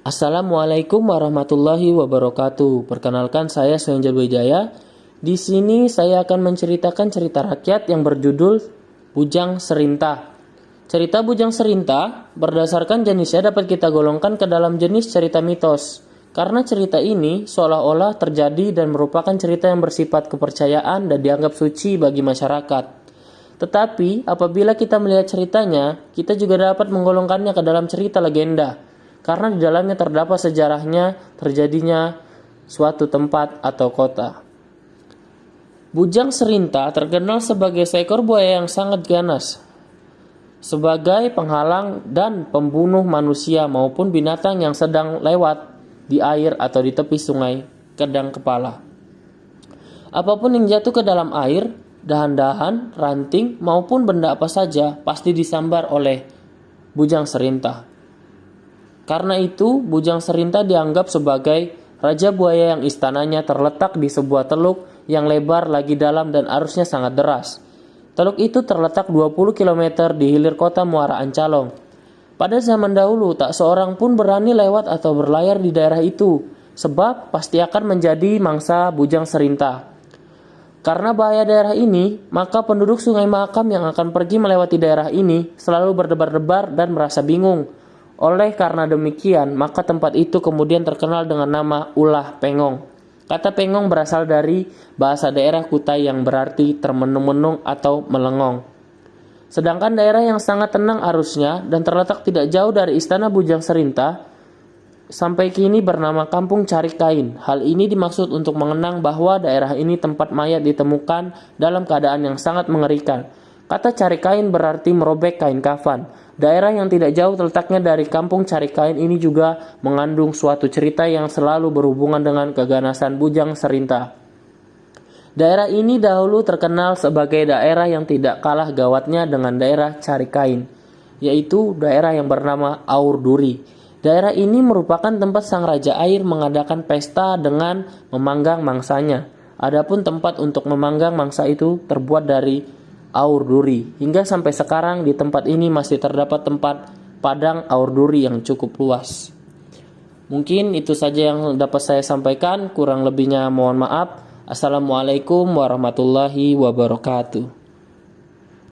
Assalamualaikum warahmatullahi wabarakatuh. Perkenalkan, saya Swenjal Wijaya. Di sini saya akan menceritakan cerita rakyat yang berjudul Bujang Serinta. Cerita Bujang Serinta berdasarkan jenisnya dapat kita golongkan ke dalam jenis cerita mitos. Karena cerita ini seolah-olah terjadi dan merupakan cerita yang bersifat kepercayaan dan dianggap suci bagi masyarakat. Tetapi apabila kita melihat ceritanya, kita juga dapat menggolongkannya ke dalam cerita legenda, karena di dalamnya terdapat sejarahnya terjadinya suatu tempat atau kota. Bujang Serinta terkenal sebagai seekor buaya yang sangat ganas, sebagai penghalang dan pembunuh manusia maupun binatang yang sedang lewat di air atau di tepi sungai kedang kepala. Apapun yang jatuh ke dalam air, dahan-dahan, ranting, maupun benda apa saja pasti disambar oleh Bujang Serinta. Karena itu, Bujang Serinta dianggap sebagai raja buaya yang istananya terletak di sebuah teluk yang lebar lagi dalam dan arusnya sangat deras. Teluk itu terletak 20 km di hilir kota Muara Ancalong. Pada zaman dahulu, tak seorang pun berani lewat atau berlayar di daerah itu, sebab pasti akan menjadi mangsa Bujang Serinta. Karena bahaya daerah ini, maka penduduk Sungai Mahakam yang akan pergi melewati daerah ini selalu berdebar-debar dan merasa bingung. Oleh karena demikian, maka tempat itu kemudian terkenal dengan nama Ulah Pengong. Kata Pengong berasal dari bahasa daerah Kutai yang berarti termenung-menung atau melengong. Sedangkan daerah yang sangat tenang arusnya dan terletak tidak jauh dari istana Bujang Serinta sampai kini bernama Kampung Carikain. Hal ini dimaksud untuk mengenang bahwa daerah ini tempat mayat ditemukan dalam keadaan yang sangat mengerikan. Kata Carikain berarti merobek kain kafan. Daerah yang tidak jauh terletaknya dari Kampung Carikain ini juga mengandung suatu cerita yang selalu berhubungan dengan keganasan Bujang Serinta. Daerah ini dahulu terkenal sebagai daerah yang tidak kalah gawatnya dengan daerah Carikain, yaitu daerah yang bernama Aur Duri. Daerah ini merupakan tempat sang raja air mengadakan pesta dengan memanggang mangsanya. Adapun tempat untuk memanggang mangsa itu terbuat dari Aur Duri. Hingga sampai sekarang di tempat ini masih terdapat tempat padang Aur Duri yang cukup luas. Mungkin itu saja yang dapat saya sampaikan, kurang lebihnya mohon maaf. Assalamualaikum warahmatullahi wabarakatuh.